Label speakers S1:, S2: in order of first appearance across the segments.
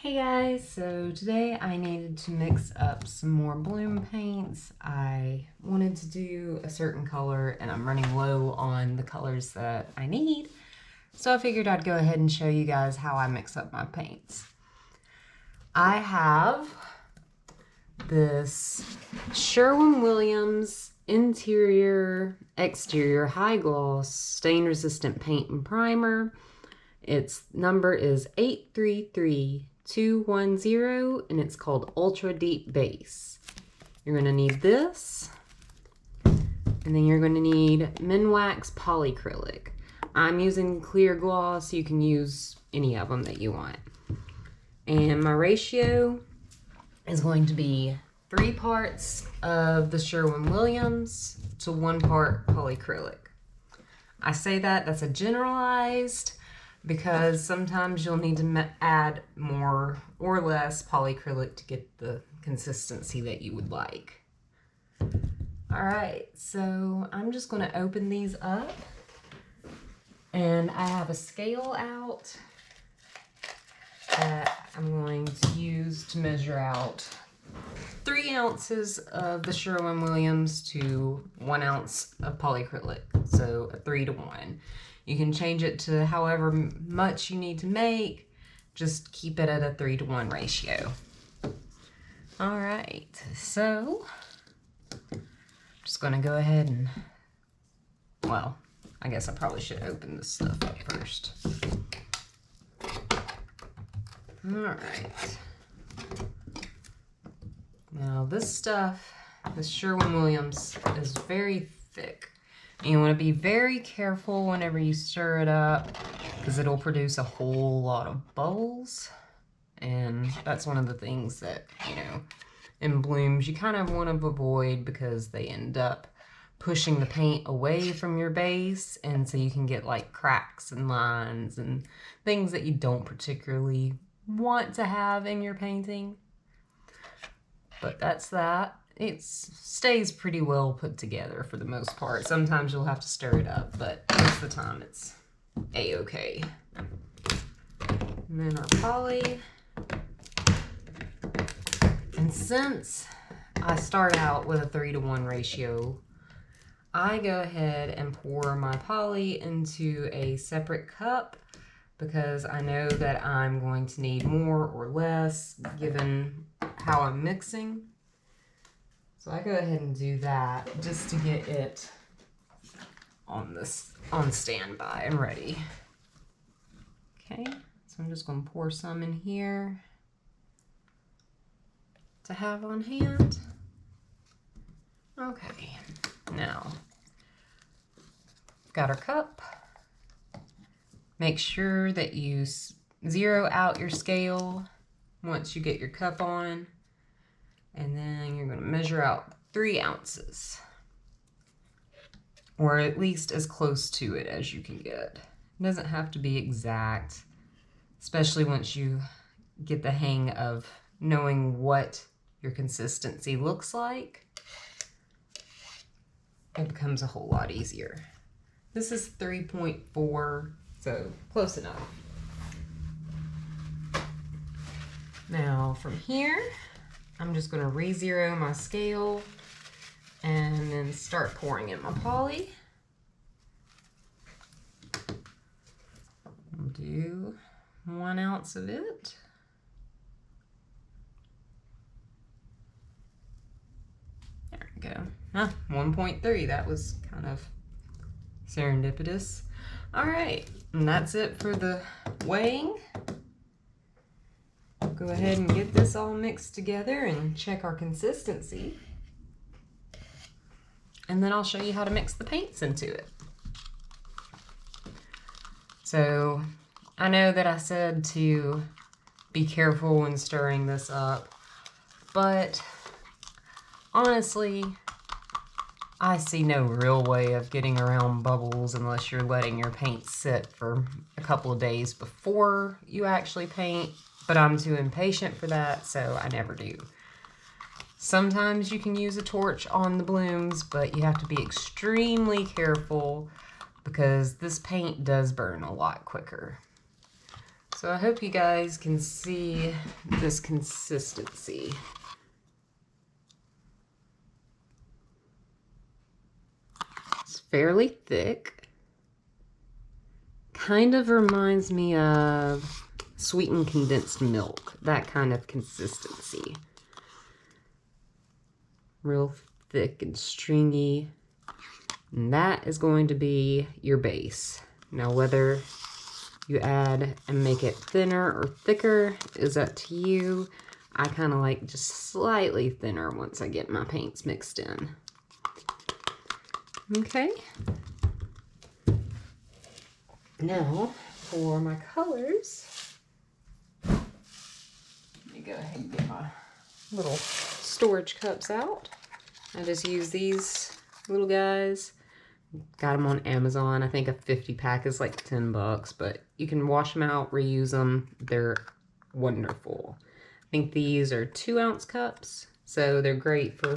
S1: Hey guys, so today I needed to mix up some more bloom paints. I wanted to do a certain color and I'm running low on the colors that I need. So I figured I'd go ahead and show you guys how I mix up my paints. I have this Sherwin-Williams interior exterior high gloss stain resistant paint and primer. Its number is 833210 and it's called Ultra Deep Base. You're going to need this, and then you're going to need Minwax Polycrylic. I'm using clear gloss. You can use any of them that you want. And my ratio is going to be 3 parts of the Sherwin-Williams to 1 part polycrylic. I say that's a generalized, because sometimes you'll need to add more or less polycrylic to get the consistency that you would like. All right, so I'm just going to open these up, and I have a scale out that I'm going to use to measure out 3 ounces of the Sherwin-Williams to 1 ounce of polycrylic, so a 3 to 1. You can change it to however much you need to make. Just keep it at a 3 to 1 ratio. All right, so I'm just gonna go ahead and, well, I guess I probably should open this stuff up first. All right. Now this stuff, this Sherwin-Williams, is very thick. You want to be very careful whenever you stir it up, because it'll produce a whole lot of bubbles. And that's one of the things that, in blooms you kind of want to avoid, because they end up pushing the paint away from your base, and so you can get like cracks and lines and things that you don't particularly want to have in your painting. But that's that. It stays pretty well put together for the most part. Sometimes you'll have to stir it up, but most of the time it's a-okay. And then our poly. And since I start out with a 3 to 1 ratio, I go ahead and pour my poly into a separate cup, because I know that I'm going to need more or less given how I'm mixing. So I go ahead and do that just to get it on standby and ready. Okay, so I'm just going to pour some in here to have on hand. Okay, now got our cup. Make sure that you zero out your scale once you get your cup on. And then you're going to measure out 3 ounces, or at least as close to it as you can get. It doesn't have to be exact, especially once you get the hang of knowing what your consistency looks like. It becomes a whole lot easier. This is 3.4, so close enough. Now from here, I'm just going to re-zero my scale and then start pouring in my poly. I'll do 1 ounce of it. There we go. 1.3. That was kind of serendipitous. All right, and that's it for the weighing. Go ahead and get this all mixed together and check our consistency. And then I'll show you how to mix the paints into it. So I know that I said to be careful when stirring this up, but honestly, I see no real way of getting around bubbles unless you're letting your paint sit for a couple of days before you actually paint. But I'm too impatient for that, so I never do. Sometimes you can use a torch on the blooms, but you have to be extremely careful, because this paint does burn a lot quicker. So I hope you guys can see this consistency. It's fairly thick. Kind of reminds me of sweetened condensed milk, that kind of consistency. Real thick and stringy. And that is going to be your base. Now whether you add and make it thinner or thicker is up to you. I kind of like just slightly thinner once I get my paints mixed in. Okay. Now for my colors, let me go ahead and get my little storage cups out. I just use these little guys. Got them on Amazon. I think a 50 pack is like 10 bucks, but you can wash them out, reuse them. They're wonderful. I think these are 2-ounce cups, so they're great for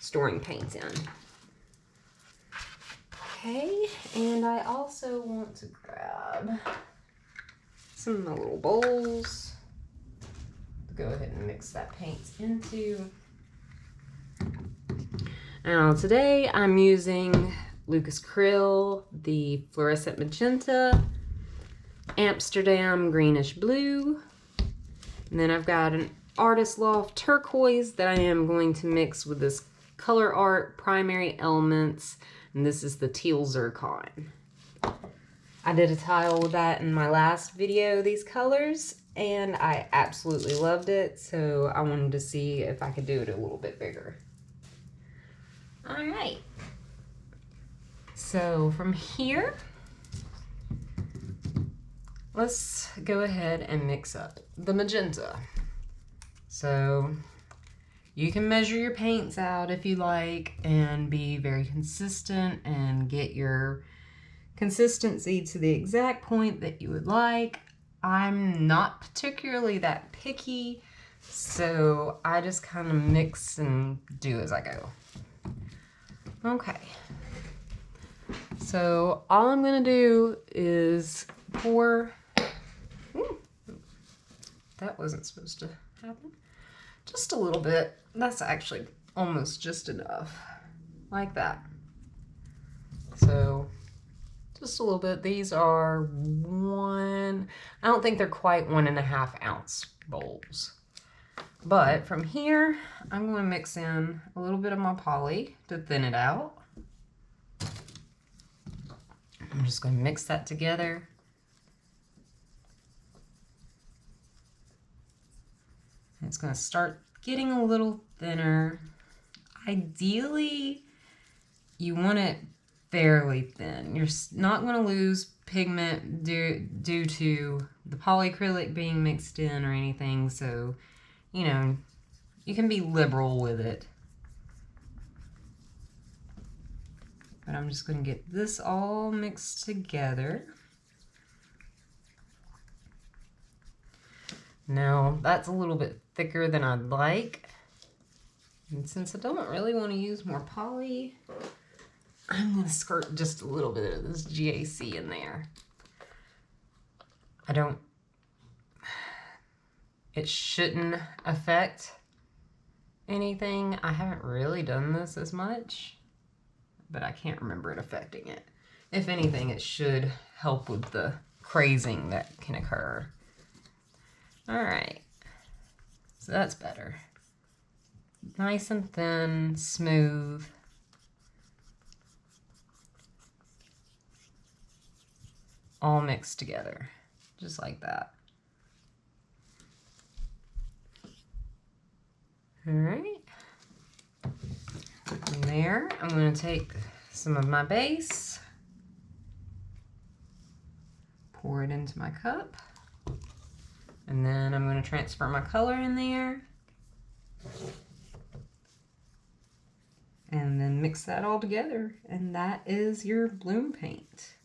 S1: storing paints in. Okay, and I also want to grab some of my little bowls to go ahead and mix that paint into. Now today I'm using Lucas Krill, the Fluorescent Magenta, Amsterdam Greenish Blue, and then I've got an Artist Loft Turquoise that I am going to mix with this Color Art Primary Elements, and this is the Teal Zircon. I did a tile with that in my last video, these colors, and I absolutely loved it, so I wanted to see if I could do it a little bit bigger. All right. So from here, let's go ahead and mix up the magenta. So you can measure your paints out if you like and be very consistent and get your consistency to the exact point that you would like. I'm not particularly that picky, so I just kind of mix and do as I go. Okay. So all I'm gonna do is pour, that wasn't supposed to happen, just a little bit. That's actually almost just enough, like that. So just a little bit. These are I don't think they're quite 1.5 ounce bowls. But from here, I'm gonna mix in a little bit of my poly to thin it out. I'm just going to mix that together. And it's going to start getting a little thinner. Ideally, you want it fairly thin. You're not going to lose pigment due to the polyacrylic being mixed in or anything. So, you know, you can be liberal with it. But I'm just going to get this all mixed together. Now, that's a little bit thicker than I'd like. And since I don't really want to use more poly, I'm going to squirt just a little bit of this GAC in there. It shouldn't affect anything. I haven't really done this as much, but I can't remember it affecting it. If anything, it should help with the crazing that can occur. All right, so that's better. Nice and thin, smooth. All mixed together, just like that. All right. From there, I'm going to take some of my base, pour it into my cup, and then I'm going to transfer my color in there, and then mix that all together, and that is your bloom paint.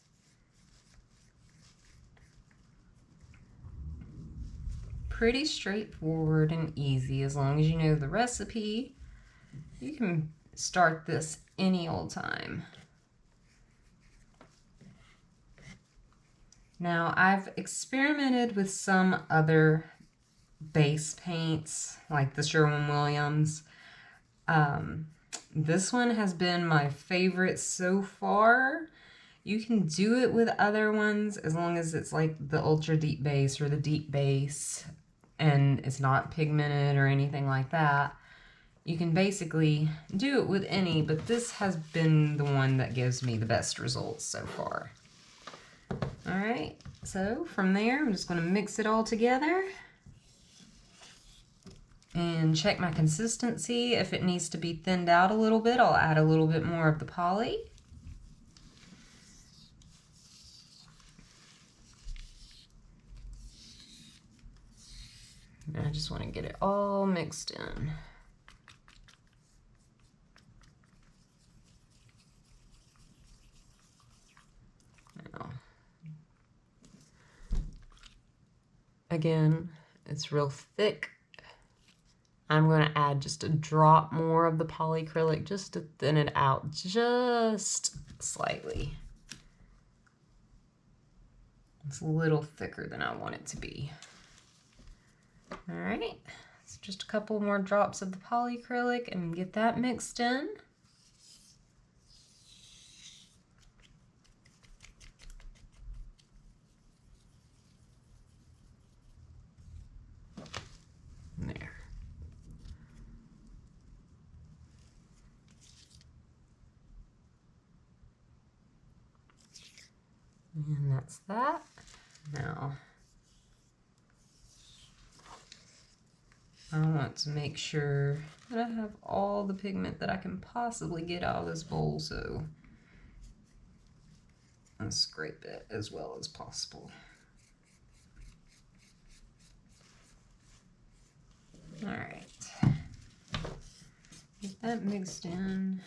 S1: Pretty straightforward and easy. As long as you know the recipe, you can start this any old time. Now, I've experimented with some other base paints, like the Sherwin-Williams. This one has been my favorite so far. You can do it with other ones as long as it's like the ultra deep base or the deep base and it's not pigmented or anything like that. You can basically do it with any, but this has been the one that gives me the best results so far. All right, so from there, I'm just going to mix it all together and check my consistency. If it needs to be thinned out a little bit, I'll add a little bit more of the poly. I just want to get it all mixed in. Now, again, it's real thick. I'm going to add just a drop more of the polyacrylic just to thin it out just slightly. It's a little thicker than I want it to be. All right, so just a couple more drops of the polyacrylic and get that mixed in. There. And that's that. Now, I want to make sure that I have all the pigment that I can possibly get out of this bowl, so I'll scrape it as well as possible. All right, get that mixed in.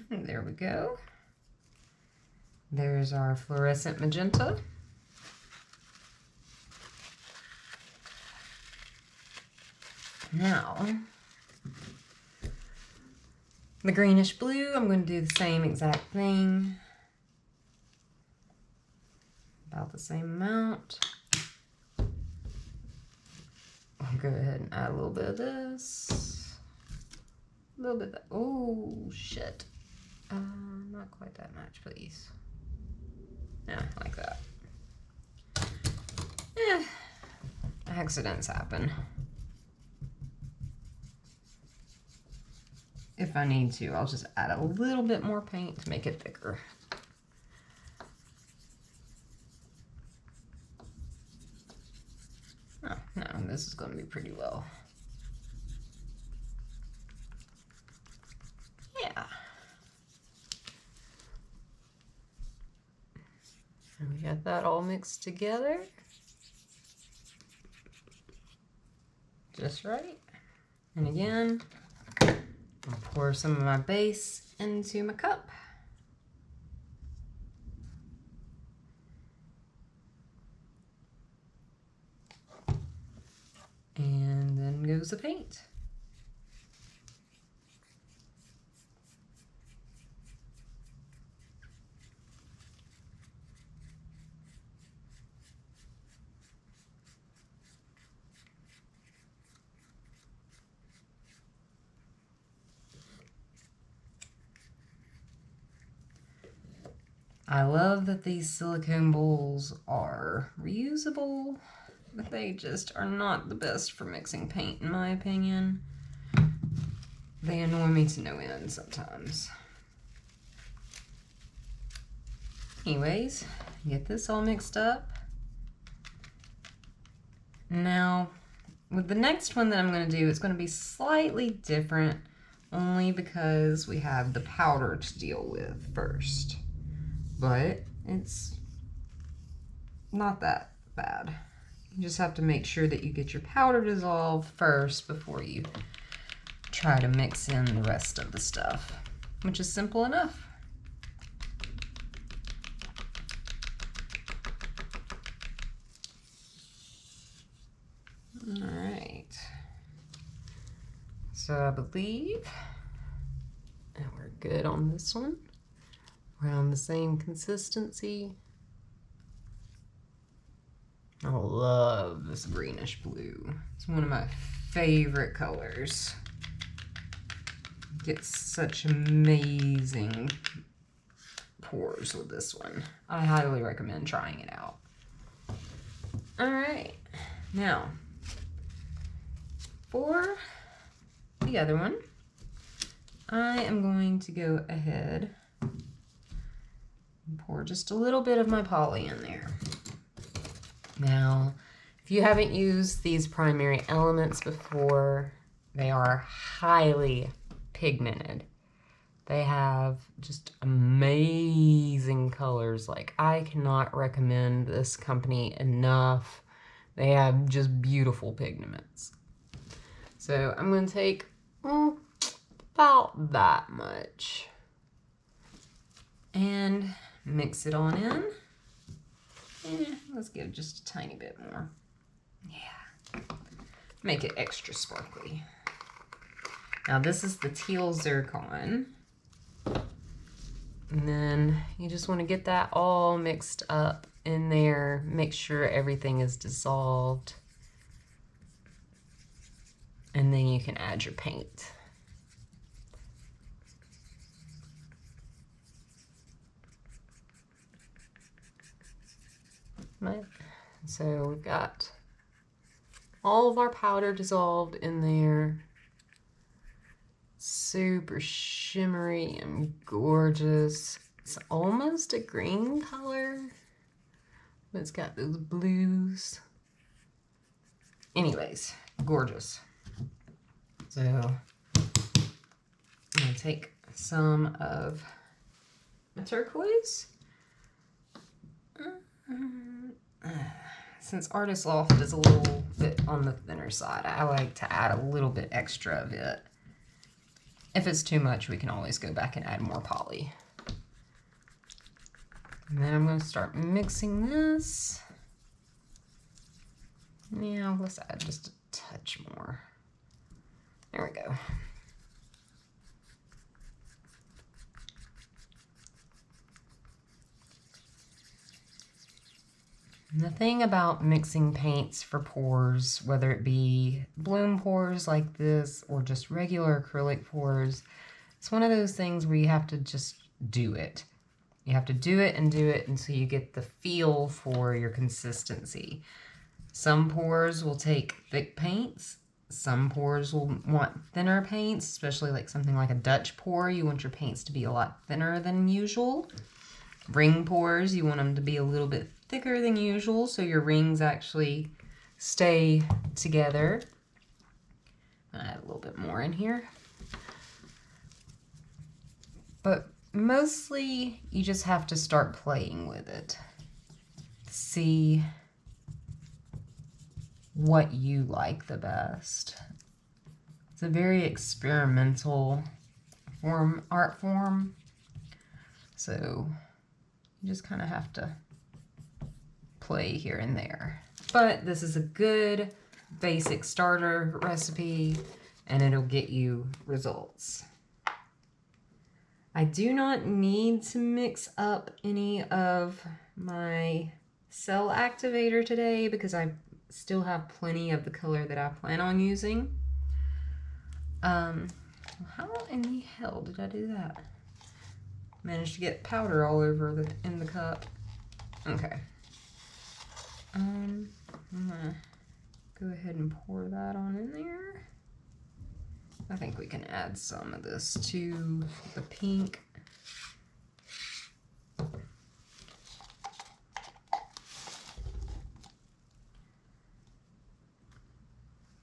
S1: And there we go. There's our fluorescent magenta. Now, the greenish blue, I'm going to do the same exact thing. About the same amount. I'll go ahead and add a little bit of this. A little bit of that. Oh, shit. Not quite that much, please. Yeah, like that. Accidents happen. If I need to, I'll just add a little bit more paint to make it thicker. Oh, no, this is going to be pretty well. Yeah. And we got that all mixed together. Just right. And again, I'll pour some of my base into my cup. And then goes the paint. I love that these silicone bowls are reusable, but they just are not the best for mixing paint in my opinion. They annoy me to no end sometimes. Anyways, get this all mixed up. Now, with the next one that I'm going to do, it's going to be slightly different only because we have the powder to deal with first. But it's not that bad. You just have to make sure that you get your powder dissolved first before you try to mix in the rest of the stuff, which is simple enough. All right. So I believe that we're good on this one. Around the same consistency. I love this greenish blue. It's one of my favorite colors. Get such amazing pours with this one. I highly recommend trying it out. All right, now for the other one, I am going to go ahead and pour just a little bit of my poly in there. Now, if you haven't used these primary elements before, they are highly pigmented. They have just amazing colors. Like, I cannot recommend this company enough. They have just beautiful pigments. So I'm going to take about that much and mix it on in. Let's give just a tiny bit more. Yeah. Make it extra sparkly. Now this is the teal zircon. And then you just want to get that all mixed up in there. Make sure everything is dissolved. And then you can add your paint. Right. So we've got all of our powder dissolved in there. Super shimmery and gorgeous. It's almost a green color, but it's got those blues. Anyways, gorgeous. So I'm gonna take some of the turquoise. Since Artist Loft is a little bit on the thinner side, I like to add a little bit extra of it. If it's too much, we can always go back and add more poly. And then I'm going to start mixing this. Now let's add just a touch more. There we go. And the thing about mixing paints for pours, whether it be bloom pours like this or just regular acrylic pours, it's one of those things where you have to just do it. You have to do it until you get the feel for your consistency. Some pours will take thick paints. Some pours will want thinner paints, especially like something like a Dutch pour. You want your paints to be a lot thinner than usual. Ring pours, you want them to be a little bit thicker than usual so your rings actually stay together. I'll add a little bit more in here. But mostly you just have to start playing with it. See what you like the best. It's a very experimental art form. So you just kind of have to play here and there. But this is a good basic starter recipe and it'll get you results. I do not need to mix up any of my cell activator today because I still have plenty of the color that I plan on using. How in the hell did I do that? Managed to get powder all over in the cup. Okay. I'm gonna go ahead and pour that on in there. I think we can add some of this to the pink.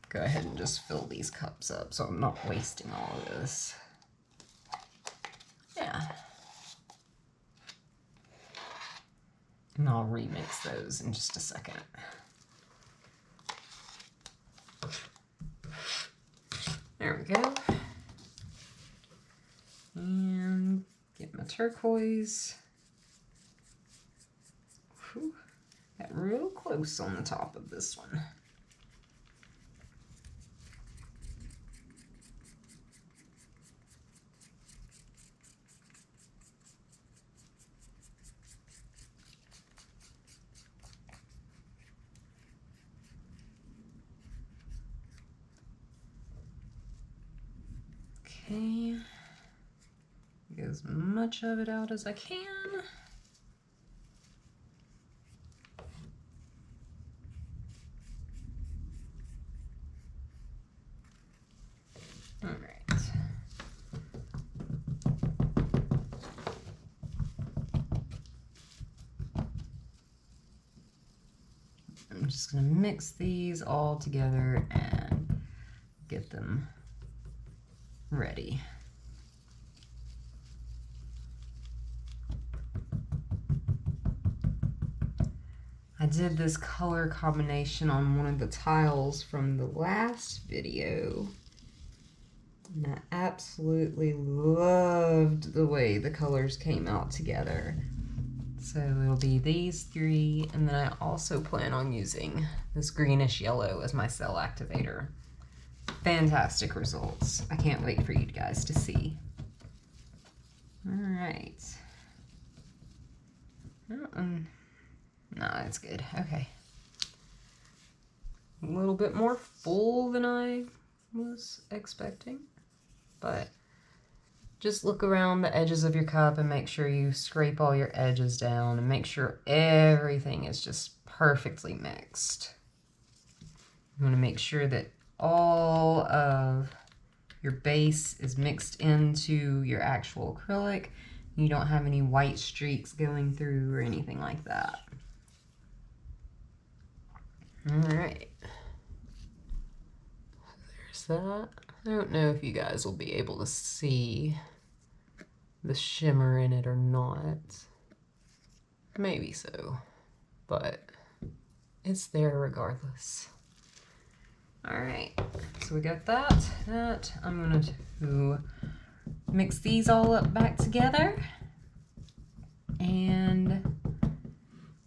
S1: Go ahead and just fill these cups up so I'm not wasting all of this. Yeah. And I'll remix those in just a second. There we go. And get my turquoise. Whew. Got real close on the top of this one. as much of it out as I can. All right. I'm just going to mix these all together and get them ready. I did this color combination on one of the tiles from the last video, and I absolutely loved the way the colors came out together. So it'll be these three, and then I also plan on using this greenish yellow as my cell activator. Fantastic results. I can't wait for you guys to see. All right. No, that's good. Okay. A little bit more full than I was expecting, but just look around the edges of your cup and make sure you scrape all your edges down and make sure everything is just perfectly mixed. You want to make sure that all of your base is mixed into your actual acrylic. You don't have any white streaks going through or anything like that. All right. There's that. I don't know if you guys will be able to see the shimmer in it or not. Maybe so, but it's there regardless. All right, so we got that. I'm gonna mix these all up back together, and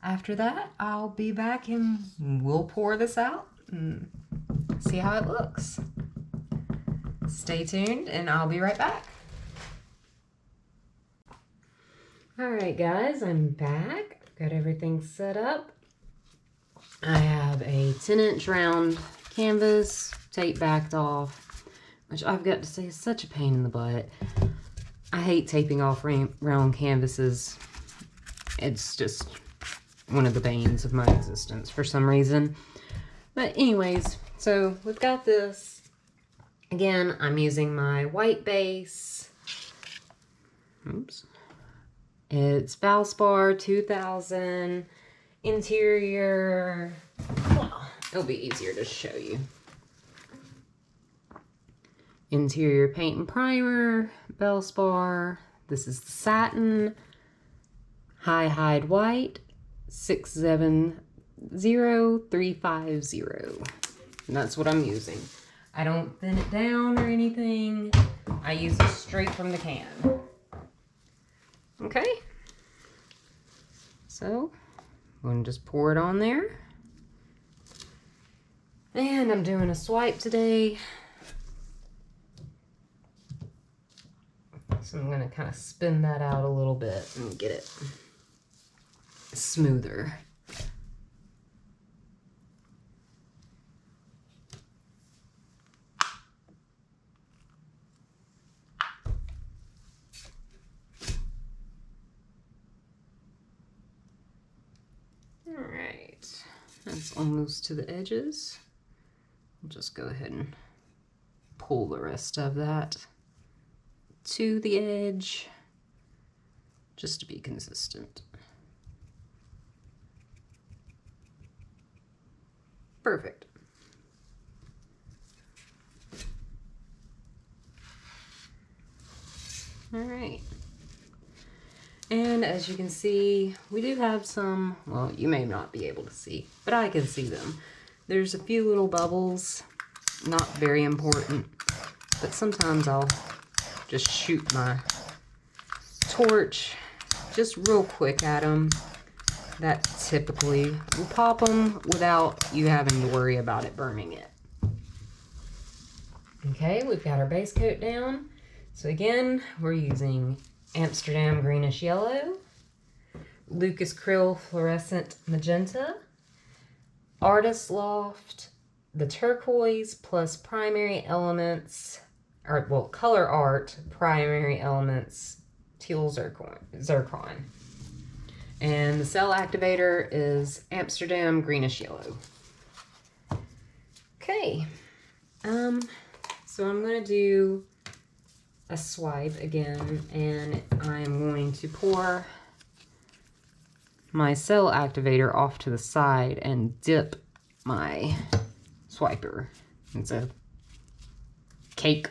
S1: after that I'll be back and we'll pour this out and see how it looks. Stay tuned and I'll be right back. All right guys, I'm back. Got everything set up. I have a 10-inch round canvas, tape backed off, which I've got to say is such a pain in the butt. I hate taping off round canvases. It's just one of the banes of my existence for some reason. But anyways, so we've got this. Again, I'm using my white base. Oops. It's Valspar 2000 interior. Well, it'll be easier to show you. Interior paint and primer, Valspar. This is the satin, high hide white, 670350. And that's what I'm using. I don't thin it down or anything. I use it straight from the can. Okay. So, I'm going to just pour it on there. And I'm doing a swipe today. So I'm going to kind of spin that out a little bit and get it smoother. All right, that's almost to the edges. I'll just go ahead and pull the rest of that to the edge, just to be consistent. Perfect. All right. And as you can see, we do have some, well, you may not be able to see, but I can see them. There's a few little bubbles, not very important, but sometimes I'll just shoot my torch just real quick at them. That typically will pop them without you having to worry about it burning it. Okay, we've got our base coat down. So again, we're using Amsterdam Greenish Yellow, Lucas Krill Fluorescent Magenta, Artist Loft, the Turquoise plus Primary Elements, or well, Color Art Primary Elements teal zircon. And the cell activator is Amsterdam greenish yellow. Okay, so I'm going to do a swipe again, and I'm going to pour my cell activator off to the side and dip my swiper. It's a cake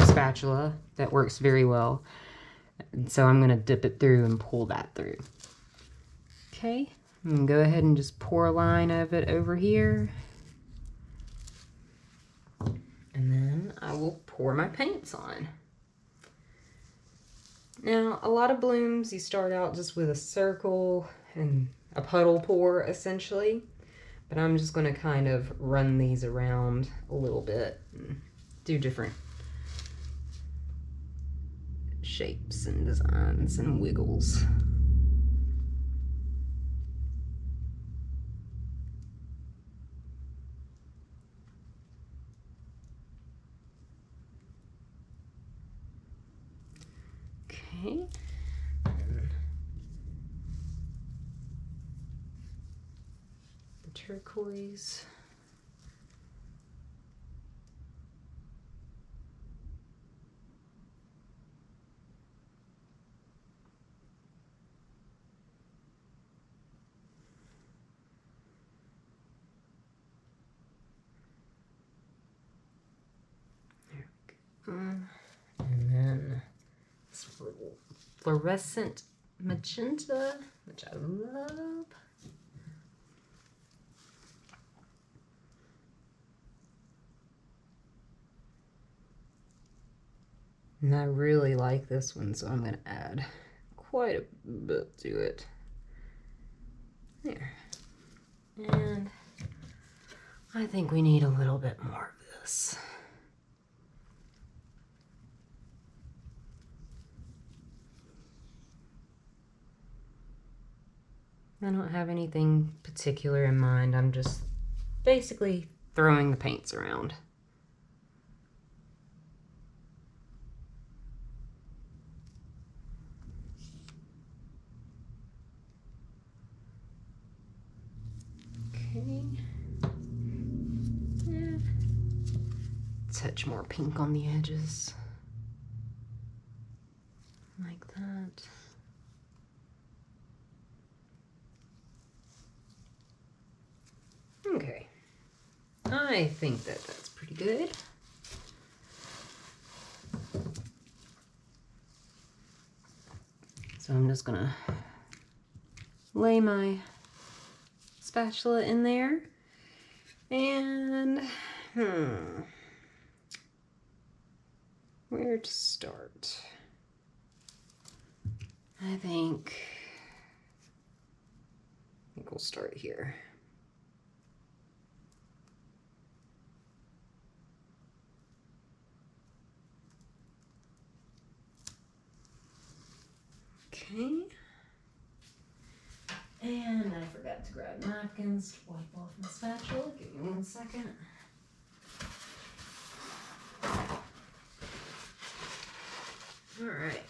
S1: spatula that works very well. And so I'm going to dip it through and pull that through. Okay, I'm going to go ahead and just pour a line of it over here. And then I will pour my paints on. Now, a lot of blooms, you start out just with a circle and a puddle pour, essentially. But I'm just going to kind of run these around a little bit and do different shapes and designs and wiggles. Okay. The turquoise. There we go. And then this fluorescent magenta, which I love. And I really like this one, so I'm going to add quite a bit to it. There. And I think we need a little bit more of this. I don't have anything particular in mind. I'm just basically throwing the paints around. Okay. Yeah. Touch more pink on the edges. Like that. Okay. I think that that's pretty good. So I'm just gonna lay my spatula in there and where to start? I think we'll start here. Okay. And I forgot to grab napkins to wipe off my spatula. Give me 1 second. All right.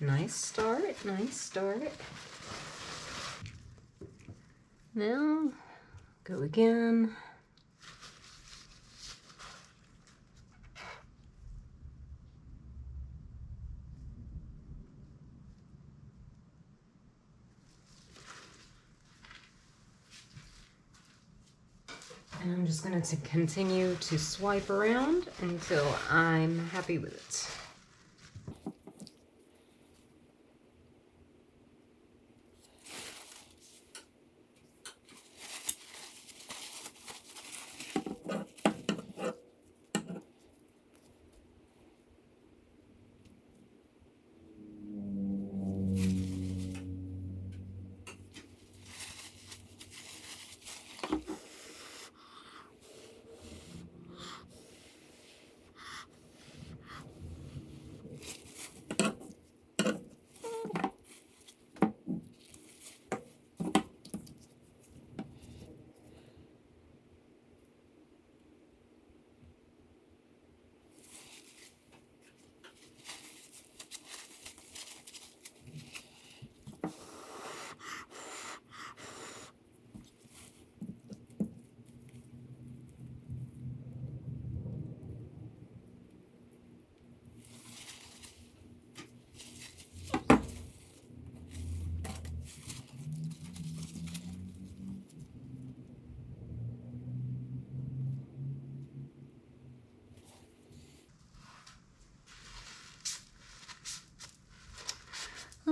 S1: Nice start, nice start. Now, go again. And I'm just going to continue to swipe around until I'm happy with it.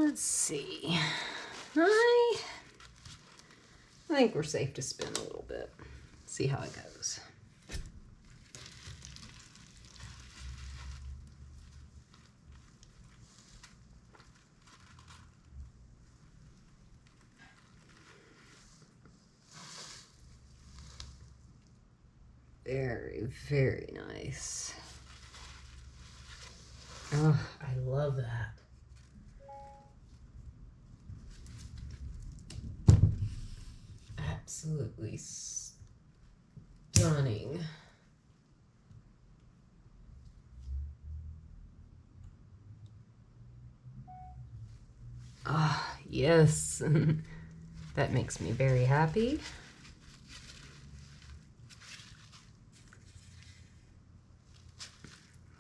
S1: let's see. I think we're safe to spin a little bit. See how it goes. Very, very nice. Oh, I love that. Absolutely stunning. Ah, yes. That makes me very happy.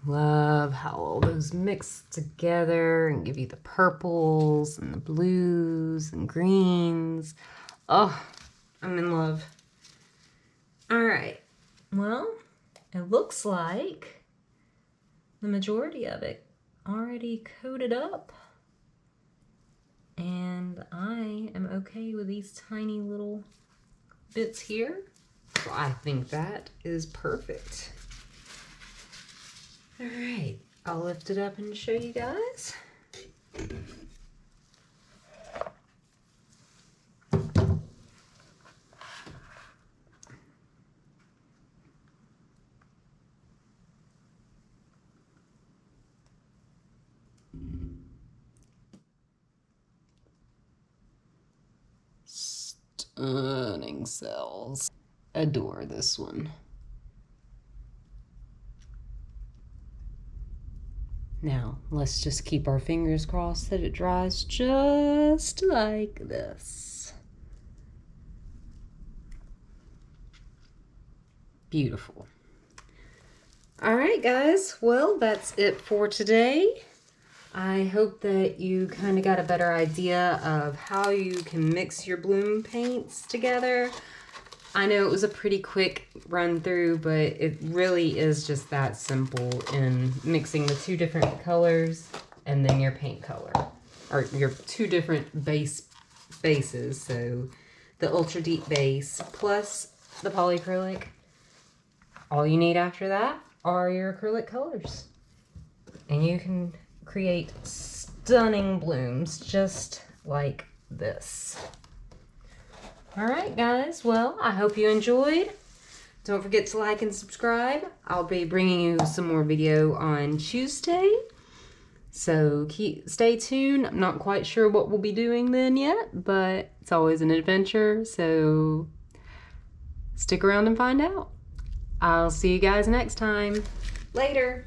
S1: Love how all those mix together and give you the purples and the blues and greens. Oh, I'm in love. All right. Well, it looks like the majority of it already coated up. And I am okay with these tiny little bits here. So I think that is perfect. All right, I'll lift it up and show you guys. Stunning cells. Adore this one. Now, let's just keep our fingers crossed that it dries just like this. Beautiful. All right, guys. Well, that's it for today. I hope that you kind of got a better idea of how you can mix your bloom paints together. I know it was a pretty quick run through, but it really is just that simple in mixing the two different colors and then your paint color, or your two different bases. So the ultra deep base plus the polyacrylic. All you need after that are your acrylic colors. And you can create stunning blooms just like this. All right, guys. Well, I hope you enjoyed. Don't forget to like and subscribe. I'll be bringing you some more video on Tuesday. So stay tuned. I'm not quite sure what we'll be doing then yet, but it's always an adventure. So stick around and find out. I'll see you guys next time. Later.